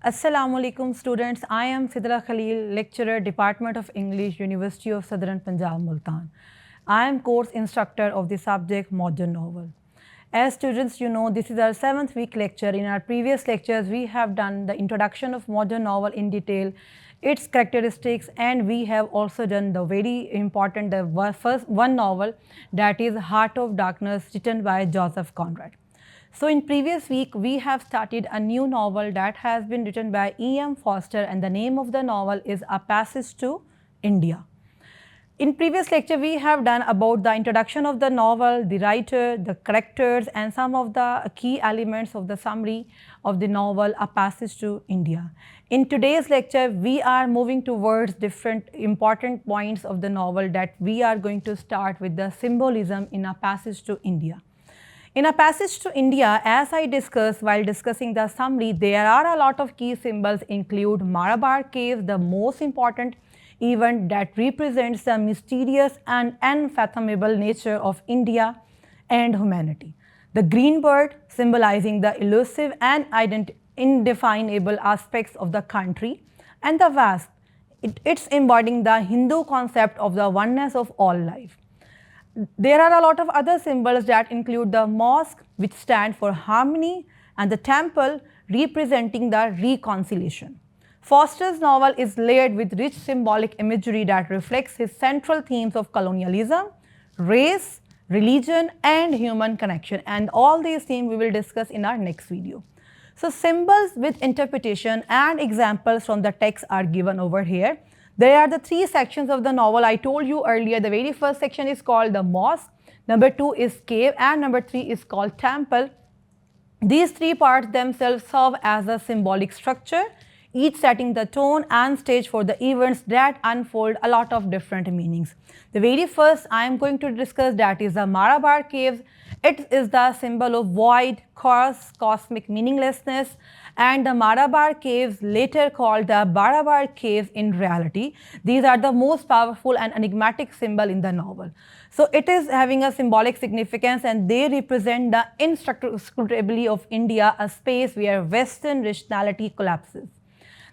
Assalamu alaikum students. I am Sidra Khalil, lecturer, Department of English, University of Southern Punjab, Multan. I am course instructor of the subject Modern Novel. As students, you know, this is our 7th week lecture. In our previous lectures, we have done the introduction of modern novel in detail, its characteristics, and we have also done the very important, the first one novel, that is Heart of Darkness, written by Joseph Conrad. So in previous week, we have started a new novel that has been written by E.M. Forster, and the name of the novel is A Passage to India. In previous lecture, we have done about the introduction of the novel, the writer, the characters, and some of the key elements of the summary of the novel A Passage to India. In today's lecture, we are moving towards different important points of the novel that we are going to start with the symbolism in A Passage to India. In A Passage to India, as I discussed while discussing the summary, there are a lot of key symbols include Malabar Caves, the most important event that represents the mysterious and unfathomable nature of India and humanity. The green bird, symbolizing the elusive and indefinable aspects of the country, and the wasp, it's embodying the Hindu concept of the oneness of all life. There are a lot of other symbols that include the mosque, which stands for harmony, and the temple representing the reconciliation. Forster's novel is layered with rich symbolic imagery that reflects his central themes of colonialism, race, religion, and human connection. And all these themes we will discuss in our next video. So symbols with interpretation and examples from the text are given over here. There are the 3 sections of the novel I told you earlier. The very first section is called the mosque, number 2 is cave, and number 3 is called temple. These 3 parts themselves serve as a symbolic structure, each setting the tone and stage for the events that unfold a lot of different meanings. The very first I am going to discuss, that is the Malabar Caves. It is the symbol of void, chaos, cosmic meaninglessness, and the Malabar Caves, later called the Barabar Caves in reality. These are the most powerful and enigmatic symbol in the novel. So it is having a symbolic significance, and they represent the inscrutability of India, a space where Western rationality collapses.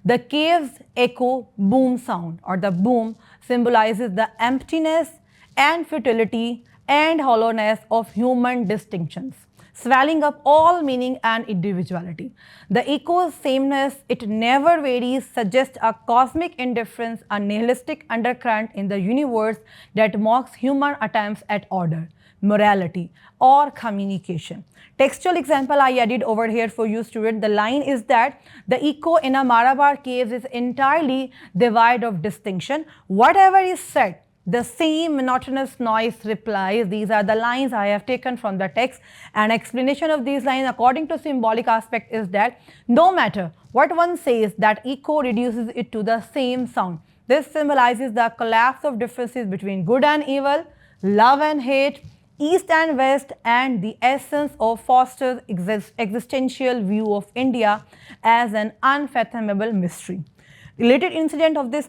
The caves echo boom sound, or the boom symbolizes the emptiness and futility and hollowness of human distinctions, swallowing up all meaning and individuality. The echo's sameness, it never varies, suggests a cosmic indifference, a nihilistic undercurrent in the universe that mocks human attempts at order, morality, or communication. Textual example I added over here for you student. The line is that the echo in a Malabar Caves is entirely devoid of distinction. Whatever is said, the same monotonous noise replies. These are the lines I have taken from the text. An explanation of these lines according to symbolic aspect is that no matter what one says, that echo reduces it to the same sound. This symbolizes the collapse of differences between good and evil, love and hate, East and West, and the essence of Forster's existential view of India as an unfathomable mystery. Related incident of this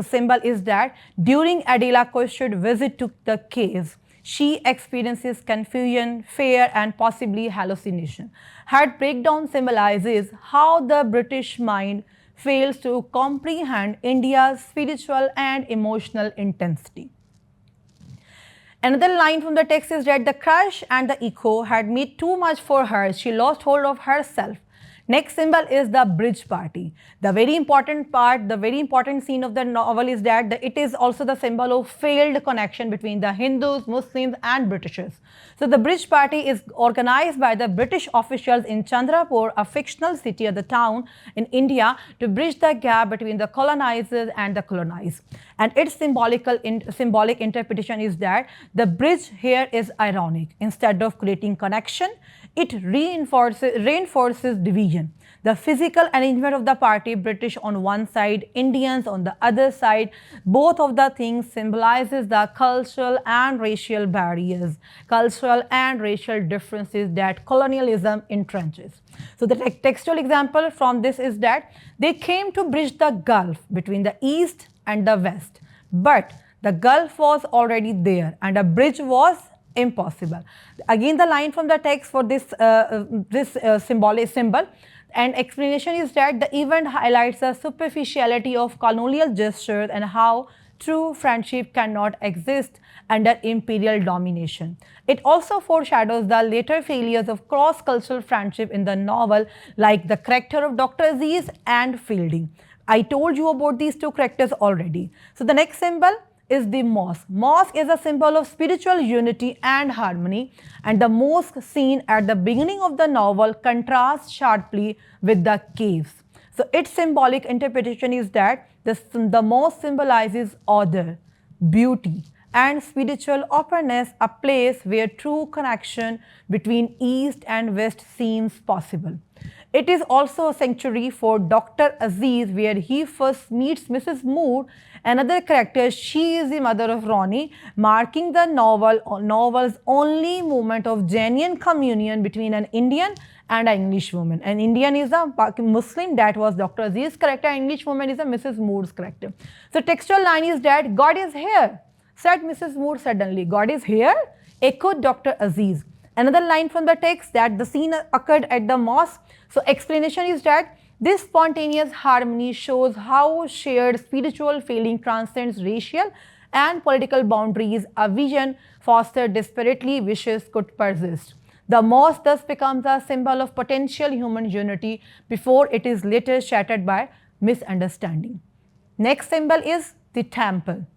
symbol is that during Adela Koish's visit to the caves, she experiences confusion, fear, and possibly hallucination. Her breakdown symbolizes how the British mind fails to comprehend India's spiritual and emotional intensity. Another line from the text is that the crush and the echo had made too much for her. She lost hold of herself. Next symbol is the bridge party. The very important part, the very important scene of the novel is that it is also the symbol of failed connection between the Hindus, Muslims, and Britishers. So the bridge party is organized by the British officials in Chandrapur, a fictional city of the town in India, to bridge the gap between the colonizers and the colonized. And its symbolic interpretation is that the bridge here is ironic. Instead of creating connection, it reinforces division. The physical arrangement of the party, British on one side, Indians on the other side, both of the things symbolizes the cultural and racial barriers, cultural and racial differences that colonialism entrenches. So the textual example from this is that they came to bridge the gulf between the East and the West, but the gulf was already there and a bridge was impossible. Again, the line from the text for this symbol And explanation is that the event highlights the superficiality of colonial gestures and how true friendship cannot exist under imperial domination. It also foreshadows the later failures of cross-cultural friendship in the novel, like the character of Dr. Aziz and Fielding. I told you about these two characters already. So the next symbol is the mosque. Mosque is a symbol of spiritual unity and harmony, and the mosque seen at the beginning of the novel contrasts sharply with the caves. So its symbolic interpretation is that the mosque symbolizes order, beauty, and spiritual openness, a place where true connection between East and West seems possible. It is also a sanctuary for Dr. Aziz, where he first meets Mrs. Moore, another character. She is the mother of Ronnie, marking the novel's only moment of genuine communion between an Indian and an English woman. An Indian is a Muslim, that was Dr. Aziz's character, an English woman is a Mrs. Moore's character. So textual line is that God is here, said Mrs. Moore suddenly. God is here, echoed Dr. Aziz. Another line from the text that the scene occurred at the mosque. So explanation is that this spontaneous harmony shows how shared spiritual feeling transcends racial and political boundaries, a vision Foster desperately wishes could persist. The mosque thus becomes a symbol of potential human unity before it is later shattered by misunderstanding. Next symbol is the temple.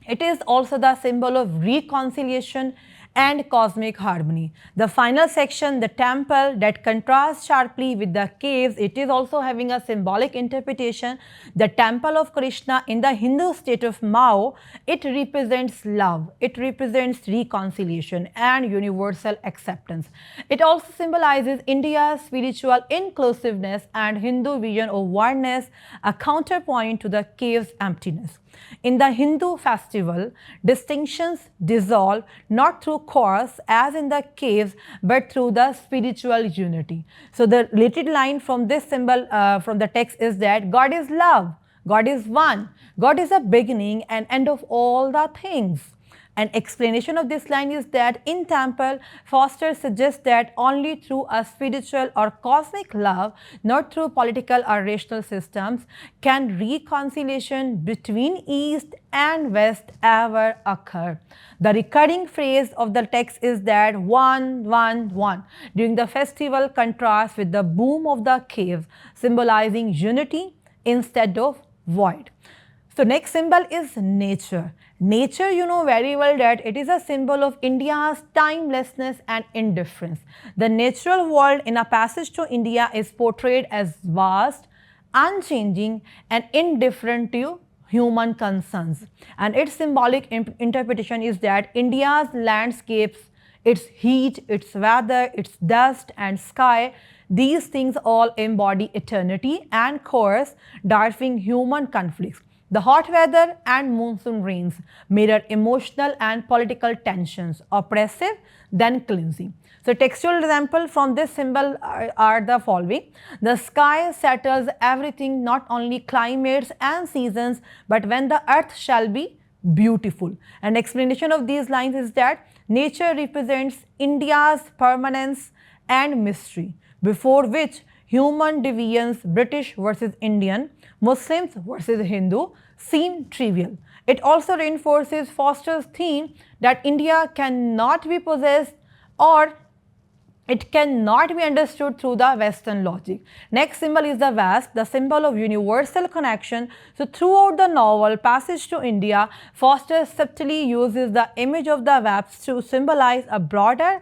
It is also the symbol of reconciliation and cosmic harmony. The final section, the temple, that contrasts sharply with the caves, it is also having a symbolic interpretation. The temple of Krishna in the Hindu state of Mao, it represents love, it represents reconciliation and universal acceptance. It also symbolizes India's spiritual inclusiveness and Hindu vision of oneness, a counterpoint to the cave's emptiness. In the Hindu festival, distinctions dissolve not through chorus as in the caves, but through the spiritual unity. So the related line from this symbol from the text is that God is love, God is one, God is the beginning and end of all the things. An explanation of this line is that in temple, Foster suggests that only through a spiritual or cosmic love, not through political or rational systems, can reconciliation between East and West ever occur. The recurring phrase of the text is that one, one, one during the festival contrasts with the boom of the cave, symbolizing unity instead of void. So next symbol is nature. Nature, you know very well that it is a symbol of India's timelessness and indifference. The natural world in A Passage to India is portrayed as vast, unchanging and indifferent to human concerns. And its symbolic interpretation is that India's landscapes, its heat, its weather, its dust and sky, these things all embody eternity and course, dwarfing human conflicts. The hot weather and monsoon rains mirror emotional and political tensions, oppressive then cleansing. So textual example from this symbol are the following. The sky settles everything, not only climates and seasons, but when the earth shall be beautiful. An explanation of these lines is that nature represents India's permanence and mystery, before which human deviance, British versus Indian, Muslims versus Hindu, seem trivial. It also reinforces Foster's theme that India cannot be possessed or it cannot be understood through the Western logic. Next symbol is the wasp, the symbol of universal connection. So throughout the novel Passage to India, Foster subtly uses the image of the wasp to symbolize a broader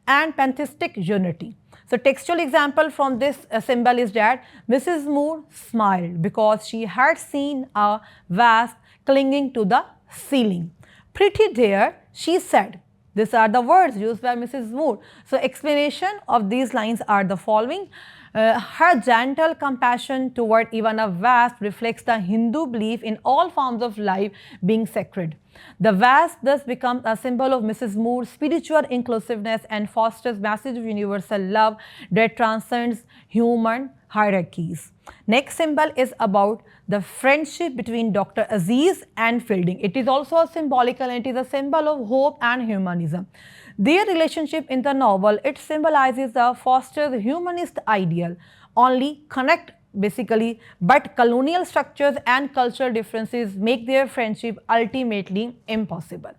and pantheistic unity. So textual example from this symbol is that Mrs. Moore smiled because she had seen a wasp clinging to the ceiling. Pretty dear, she said. These are the words used by Mrs. Moore. So explanation of these lines are the following. Her gentle compassion toward even a wasp reflects the Hindu belief in all forms of life being sacred. The wasp thus becomes a symbol of Mrs. Moore's spiritual inclusiveness and Foster's message of universal love that transcends human hierarchies. Next symbol is about the friendship between Dr. Aziz and Fielding. It is also a symbolical and it is a symbol of hope and humanism. Their relationship in the novel, it symbolizes the Foster's humanist ideal only connect basically, but colonial structures and cultural differences make their friendship ultimately impossible.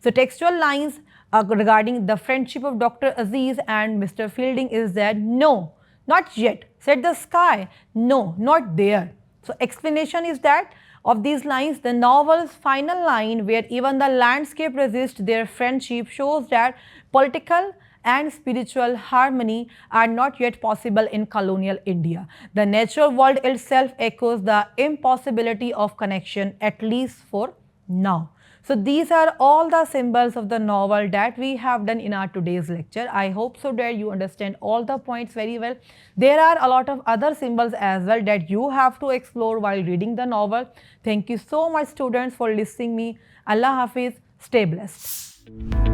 So textual lines regarding the friendship of Dr. Aziz and Mr. Fielding is that no, not yet, said the sky, no, not there. So explanation is that of these lines, the novel's final line where even the landscape resists their friendship shows that political and spiritual harmony are not yet possible in colonial India. The natural world itself echoes the impossibility of connection, at least for now. So these are all the symbols of the novel that we have done in our today's lecture. I hope so that you understand all the points very well. There are a lot of other symbols as well that you have to explore while reading the novel. Thank you so much students for listening me. Allah Hafiz. Stay blessed.